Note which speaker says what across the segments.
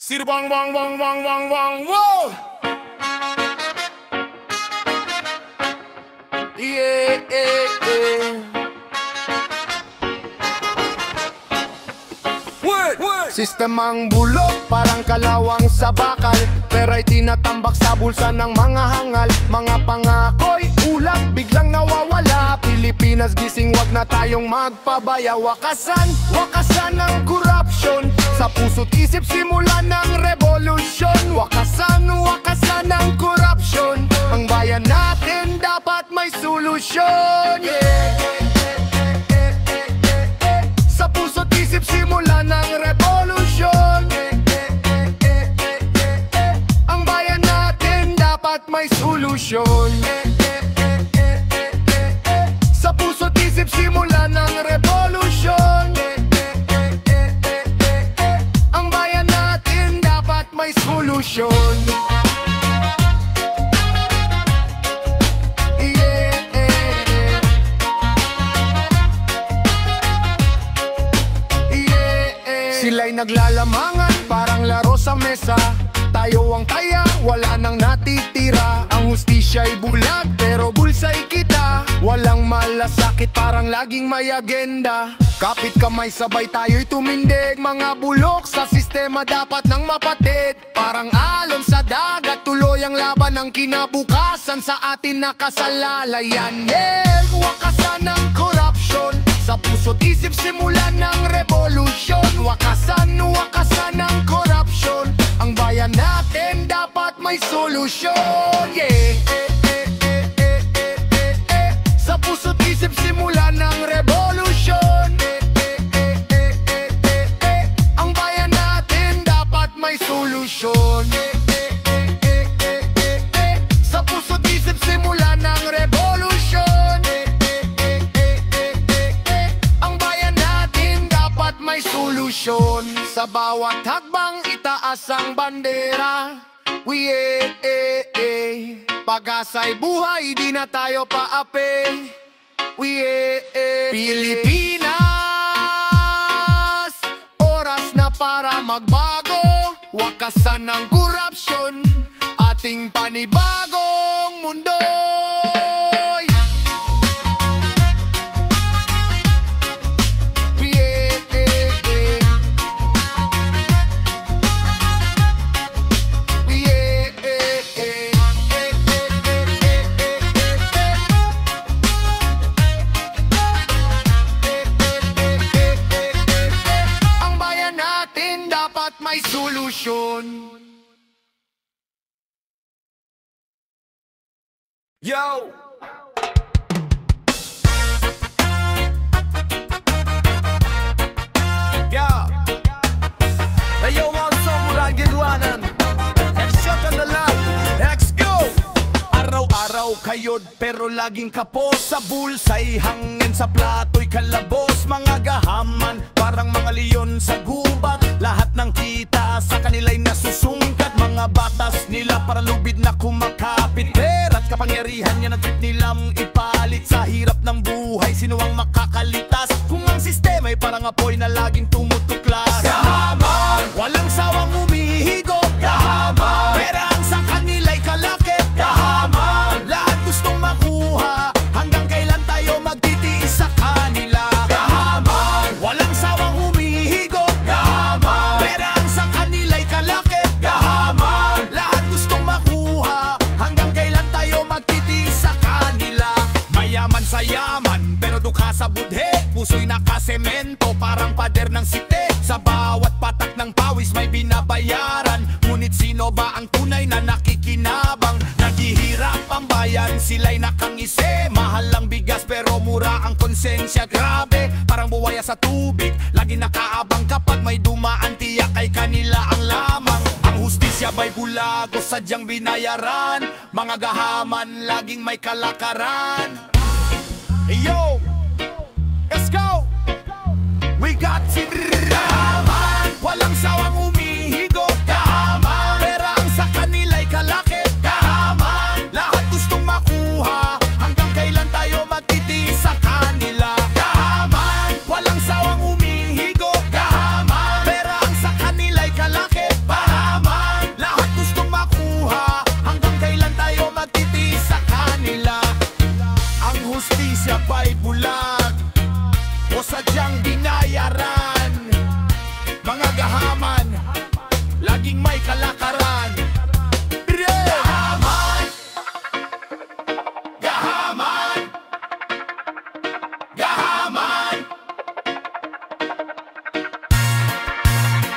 Speaker 1: See the bang bang bang bang bang bang, whoa! Yeah, yeah, yeah. Sistemang bulok, parang kalawang sa bakal, pera'y tinatambak sa bulsa ng mga hangal. Mga pangako'y ulap, biglang nawawala. Pilipinas gising, wag na tayong magpabaya. Wakasan, wakasan ng korupsyon, sa puso't isip simula ng revolusyon. Wakasan, wakasan ng korupsyon, ang bayan natin dapat may solusyon. Yeah. Sa puso't isip simula ng revolusyon, ang bayan natin dapat may solusyon. Sa puso't isip simula ng revolusyon, ang bayan natin dapat may solusyon. Sila'y naglalamangan, parang laro sa mesa. Tayo ang taya, wala nang natitira. Ang hustisya'y bulag, pero bulsa'y kita. Walang malasakit, parang laging may agenda. Kapit kamay, sabay tayo'y tumindig. Mga bulok sa sistema dapat nang mapatid. Parang alon sa dagat, tuloy ang laban ng kinabukasan sa atin nakasalalayan. Yeah, wakasan ng korupsyon, sa puso't isip simula ng revolusyon. Wakasan, wakasan ng korupsyon, ang bayan natin dapat may solusyon. Yeah. Sa puso't isip simula ng revolusyon, ang bayan natin dapat may solusyon. Sa puso't isip simula ng revolusyon, ang bayan natin dapat may solusyon. Sa bawat hakbang itaas ang bandera. We pag-asa'y buhay, di na tayo paapi. We Pilipinas, oras na para magbago. Wakasan ng korupsyon, ating panibagong mundo. May solusyon. Yo! Yeah! Ayo mga sobrang gilwanan, headshot on the left, let's go! Araw-araw kayod pero laging kapos. Sa bulsa'y hangin, sa plato'y kalabos. Mga gahaman, parang mga leon sa gubat. Lahat ng kita sa kanila'y nasusungkat. Mga batas nila para lubid na kumakapit. Pera't kapangyarihan niya na trip nilang ipalit. Sa hirap ng buhay, sino ang makakalitas? Kung ang sistema'y parang apoy na laging tumutuklas. Gahaman, walang sawang umihigop. Gahaman, pera ang sa kanila'y kalakip. Gahaman, lahat gustong makuha. Hanggang kailan tayo magtitiis sa kanila? Gahaman, walang sawang humihigop. Gahaman, pera ang sa kanila'y kalakip. Gahaman, lahat gustong makuha. Hanggang kailan tayo magtitiis sa kanila? Mayaman sa yaman, pero dukha sa budhe. Puso'y nakasemento, parang pader ng site. Sa bawat patak ng pawis may binabayaran. Ngunit sino ba ang tunay na nakikinabang? Naghihirap ang bayan, sila'y nakangisi. Mahal ang bigas pero mura ang konsensya. Grabe, parang buwaya sa tubig. Lagi nakaabang kapag may dumaan, tiyak ay kanila ang lamang. Ang hustisya ba'y bulago, sadyang binayaran. Mga gahaman, laging may kalakaran. Yo, let's go! We got it. Gahaman, walang sawang umihigop. Gahaman, pera ang sa kanila'y kalakip. Gahaman, lahat gustong makuha. Hanggang kailan tayo magtitiis sa kanila? Gahaman, walang sawang umihigop. Gahaman, pera ang sa kanila'y kalakip. Gahaman, agahaman, laging may kalakaran. Gahaman, gahaman, gahaman.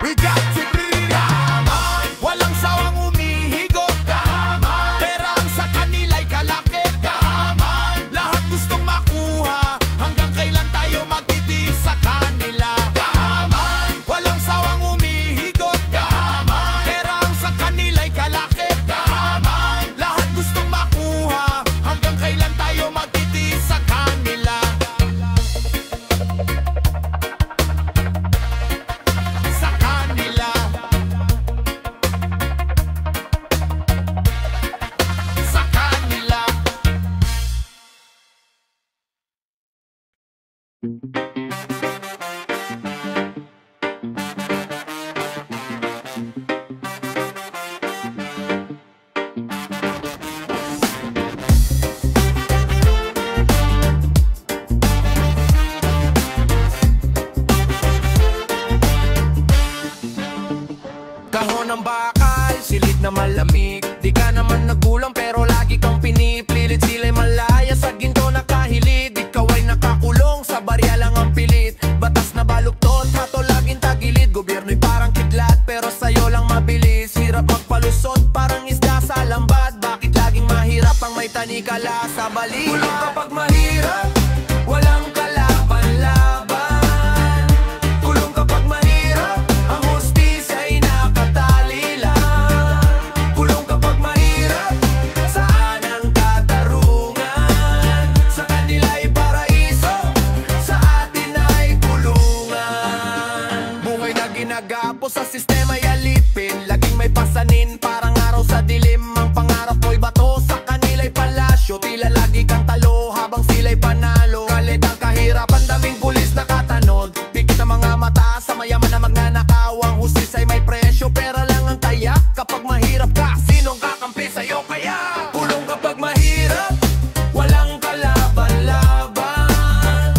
Speaker 1: We got to be gahaman. Walang sawang umihigop, gahaman. Perang sa kanila'y kalaki, gahaman. Lahat gustong makuha, hanggang kailan tayo magtitiis sa kanila, gahaman. Walang sawang umihigop, gahaman. Perang sa kanila'y kalaki, gahaman. Lahat gustong makuha, hanggang kailan tayo magtitiis sa kanila. Sa kanila, sa kanila. Kahon ng bakal, silid na malamig. Di ka naman nagulang pero lagi kang pinipilit. Sila'y malaya, sa ginto nakahilig. Ikaw ay nakakulong, sa barya lang ang pilit. Batas na baluktot, hato laging tagilid. Gobyerno'y parang kidlat, pero sa'yo lang mabilis. Hirap magpalusot, parang isda sa lambat. Bakit laging mahirap ang may tanikala sa balikat? Kulong kapag mahirap, walang kalaban-laban. Kulong kapag mahirap, ang hustisya ay nakatali lang. Kulong kapag mahirap, saan ang katarungan? Sa kanila'y paraiso, sa atin ay kulungan. Buhay na ginagapo sa sistema'y alipin. Laging may pasanin, parang araw sa dilim. Ang pangarap mo'y bato, sa kanila'y palasyo. Tila lagi kang talo, habang sila'y panalo. Kalit ang kahirapan, daming pulis nakatanod. Pikit ang mga mata, sa mayaman na magnanakaw. Ang hustis ay may presyo, pera lang ang tayak. Kapag mahirap ka, sinong kakampi sa'yo? Kaya kulong kapag mahirap, walang kalaban-laban.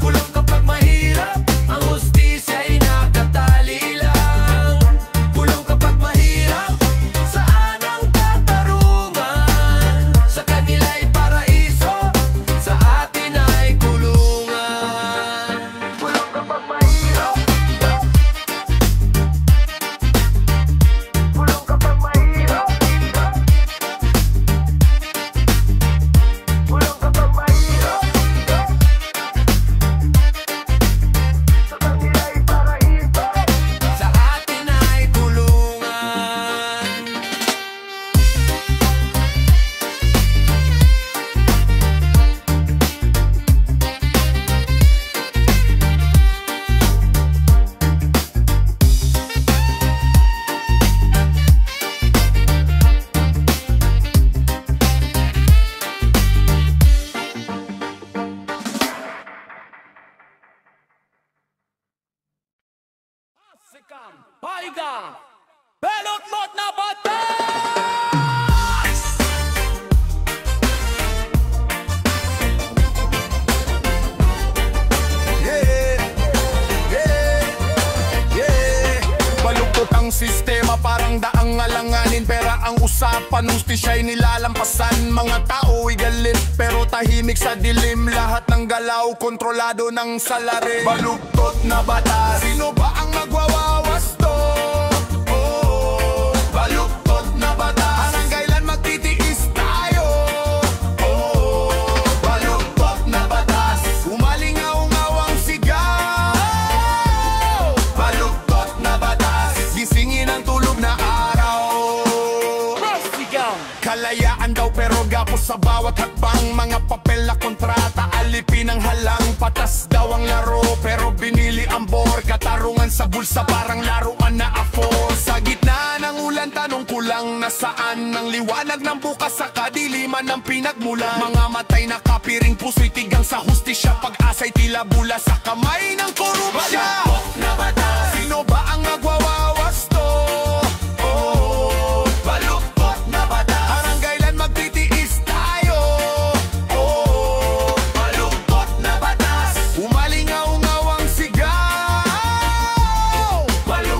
Speaker 1: Kulong kapag mahirap, ang hustisya ay nakatali lang. Kulong kapag mahirap, saan ang katarungan? Sa kanila'y paraiso, sa atin ay kulungan. Kulong kapag mahirap, kulong kapag mahirap, kulong kapag mahirap, sa kanila'y paraiso, sa atin ay kulungan. Sikam, Paiga, Belot-lot na batas! Yeah, yeah, yeah. Baluktot ang sistema, parang daang alanganin. Pera ang usapan, hustisya'y nilalampasan. Mga tao'y galit, pero tahimik sa dilim. Lahat ng galaw, kontrolado ng salarin. Baluktot na batas, sino ba ang magwawawasto? Oh, baluktot na batas, hanggang kailan magtitiis tayo? Oh, baluktot na batas, umalingaw-ngaw ang sigaw. Baluktot na batas, gisingin ang tulog na araw. Kalayaan daw pero gapo sa bawat hakbang. Mga papel na kontrata, alipin ang halang. Patas daw ang laro pero binili ang bor. Katarungan sa bulsa parang laruan na afor. Sa gitna ng ulan, tanong ko lang nasaan ang liwanag ng bukas sa kadiliman ng pinagmulan. Mga matay na kapiring, puso'y tigang sa hustisya. Pag-asa'y tila bula sa kamay ng korupsya. Baluktot na batas, sino ba ang magwawawasto? Oh, baluktot na batas, hanggang kailan magtitiis tayo? Oh, baluktot na batas, umalingaw-ngaw ang sigaw. Baluktot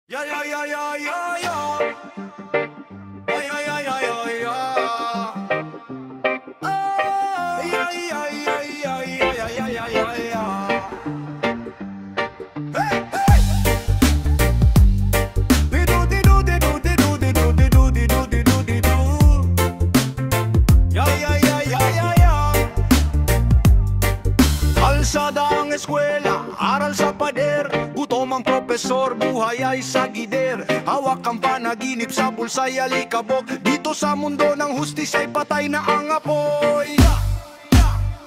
Speaker 1: Yeah, yeah, yeah, yeah, yeah, yeah. Yeah, yeah, yeah, yeah, yeah, yeah. Oh, yeah, yeah, yeah, yeah, yeah, yeah, yeah, yeah, yeah. Hey, hey. Di-do-di-do-di-do-di-do-di-do-di-do-di-do-di-do. Yeah, yeah, yeah, yeah, yeah, yeah. Kalsada ang eskwela, aral sa pader. Gutom ang profesor, buhay ay sa gider. Hawak ang panaginip sa bulsa'y alikabok. Dito sa mundo ng hustisya'y patay na ang apoy.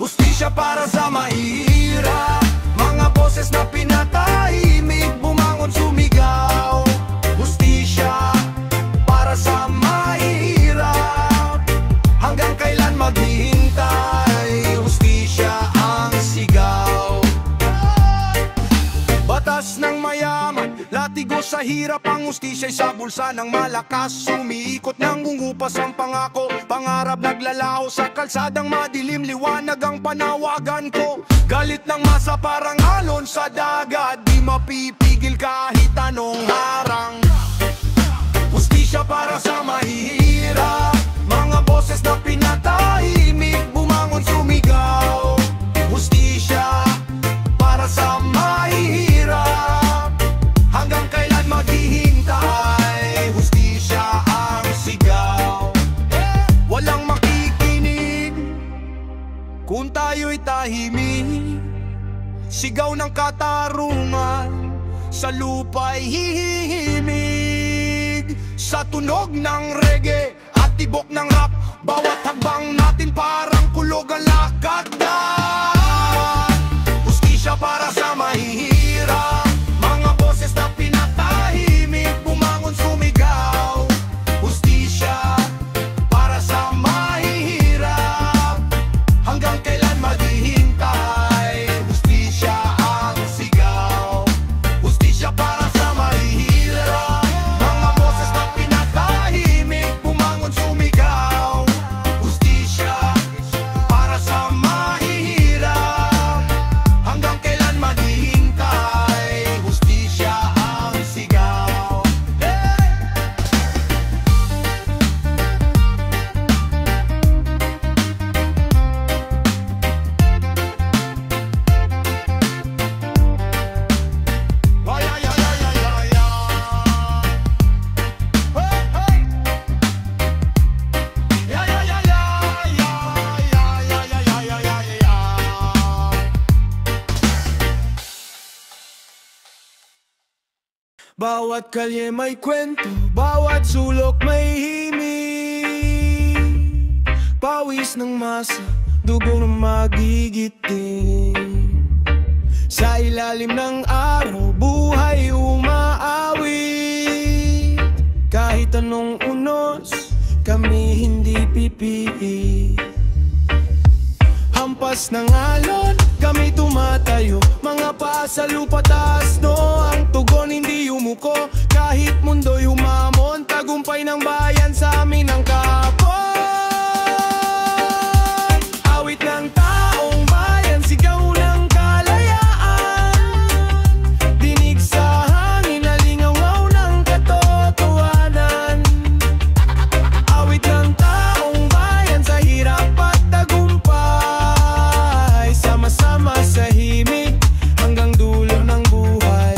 Speaker 1: Hustisya para sa mahihirap, mga boses na pinatahimik, bumangon sumigaw. Hustisya para sa mahihirap, hanggang kailan maghihintay? Hustisya ang sigaw. Batas ng mayaman, latigo sa hirap. Ang hustisya'y sa bulsa ng malakas. Sumiikot ng ungupas ang pangako, pangarap naglalaho sa kalsadang madilim. Liwanag ang panawagan ko, galit ng masa parang alon sa dagat. Di mapipigil kahit anong harang. Hustisya para sa mahihirap, mga boses na pinatahimik, bumangon sumigaw. Hustisya para sa mahihirap, hanggang kailan maghihintay? Hustisya ang sigaw. Walang makikinig kung tayo'y tahimik. Sigaw ng katarungan, sa lupa'y hihimig. Sa tunog ng reggae at tibok ng rap, bawat hagbang natin parang kulog ang lakad. Hustisya para sa mahihirap, mga boses na pinatahimik, bumangon sumigaw. Hustisya para sa mahihirap, hanggang kailan maghihintay? Hustisya ang sigaw. Hustisya para sa mahihirap, mga boses na pinatahimik, bumangon sumigaw. Hustisya para sa mahihirap, hanggang kailan maghihintay? Hustisya ang sigaw. Ay, ay, ay, ay, ay, ay, ay. Hey, hey. Yeah, yeah, yeah, yeah, yeah, yeah, yeah, yeah, yeah, yeah, yeah. Bawat kalye may kwento, bawat sulok may himig. Pawis ng masa, dugo na magigiting. Sa ilalim ng araw, buhay umaawit. Kahit anong unos, kami hindi pipili. Hampas ng alon, kami tumatayo. Mga paa sa lupa taas, no. Ang tugon hindi yumuko, kahit mundo'y humamon. Tagumpay ng bayan sa amin ang kapon. Awit ng taong bayan, sigaw ng kalayaan. Dinig sa hangin, nalingaw ng katotohanan. Awit ng taong bayan, sa hirap at tagumpay. Sama-sama sa himig, hanggang dulo ng buhay.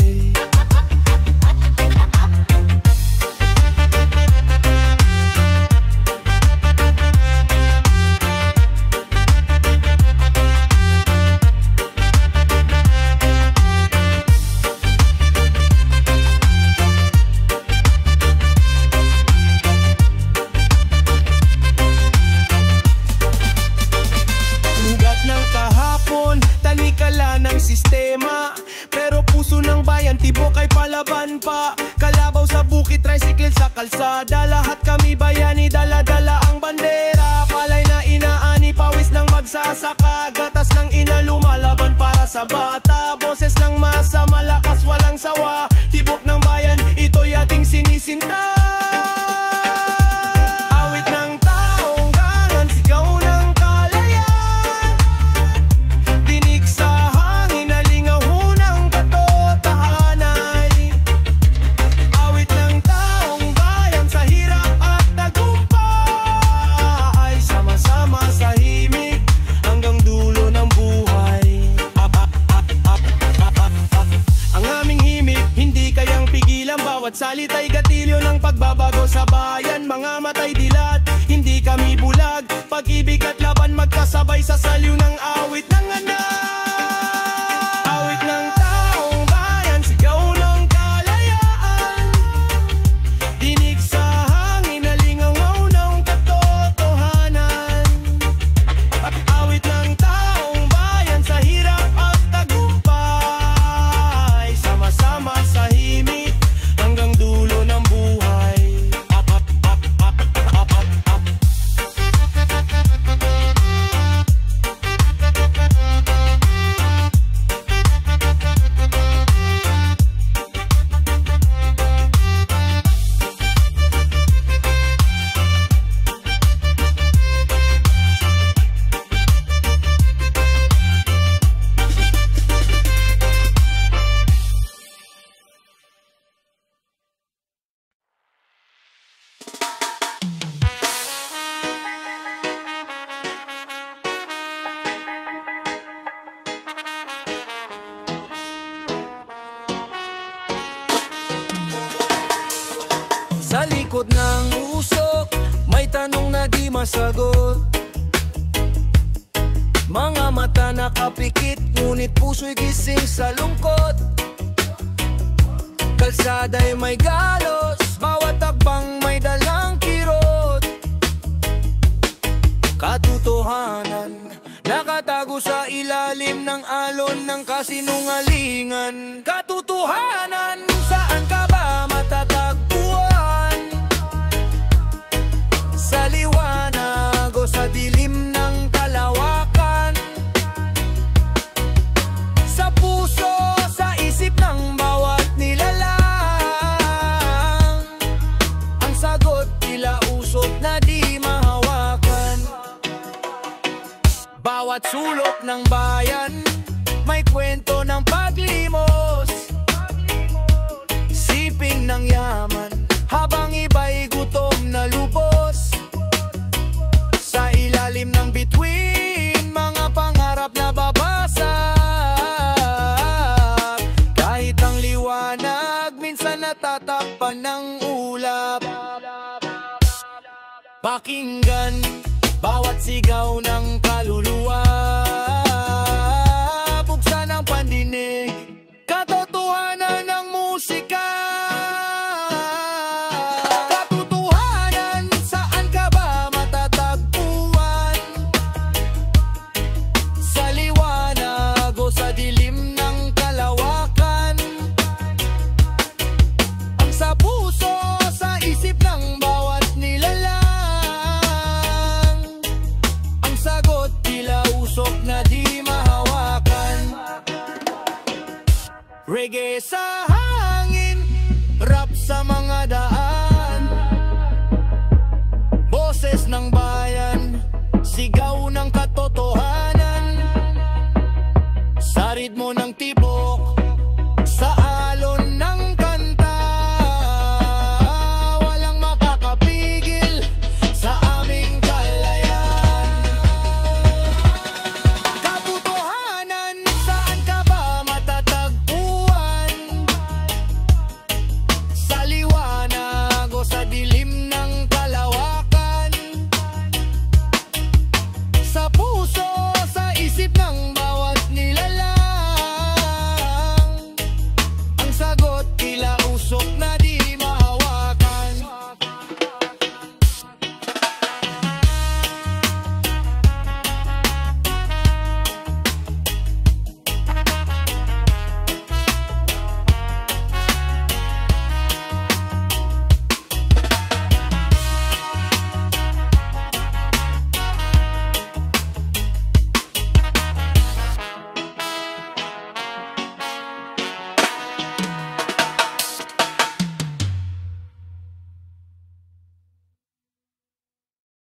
Speaker 1: Ugat ng kahapon, tanikala ng sistema. Pero puso ng bayan, tibok ay palaban pa. Kalabaw sa bukid, tricycle sa kalsada. Lahat kami bayani, dala-dala ang bandera. Palay na inaani, pawis ng magsasaka. Gatas ng ina, lumalaban para sa bata. Boses ng masa, malakas walang sawa. Tibok ng bayan, ito'y ating sinisinta. Awit ng taong gangan, sigaw ng kalayaan. Dinig sa hangin, nalingaw ng katotohanan. Bawat salita'y gatilyo ng pagbabago sa bayan. Mga matay dilat, hindi kami bulag. Pag-ibig at laban magkasabay sa saliw ng awit ng anak. Awit ng taong bayan, sigaw ng kalayaan. Dinig sa hangin, nalingaw ng katotohanan. Awit ng taong bayan sa hirap at tagumpay. Sama-sama sa himig hanggang dulo ng buhay. Sa likod ng usok, may tanong na di masagot. Mga mata nakapikit, ngunit puso'y gising sa lungkot. Kalsada'y may galos, bawat takbang may dalang kirot. Katotohanan, nakatago sa ilalim ng alon ng kasinungalingan. Katotohanan, saan ka ba matatagpuan? Sa liwanag o sa dilim ng kalawakan? Sa puso, sa isip ng bawat nilalang? Ang sagot tila usok na di mahawakan. Bawat sulok ng bayan may kwento ng paglimos, siping ng yaman habang iba'y gutom na lubos. Sa ilalim ng bituin, mga pangarap na babasag. Kahit ang liwanag minsan natatakpan ng ulap. Pakinggan bawat sigaw ng kaluluwa. Buksan ang pandinig, katotohanan ng musika. Katotohanan, saan ka ba matatagpuan? Sa liwanag o sa dilim ng kalawakan? Ang sa puso, sa isip ng bawat nilalang? Ang sagot tila usok na di mahawakan. Reggae sa hangin, rap sa mga daan. Boses ng bayan, sigaw ng katotohanan. Sa ritmo ng tibok,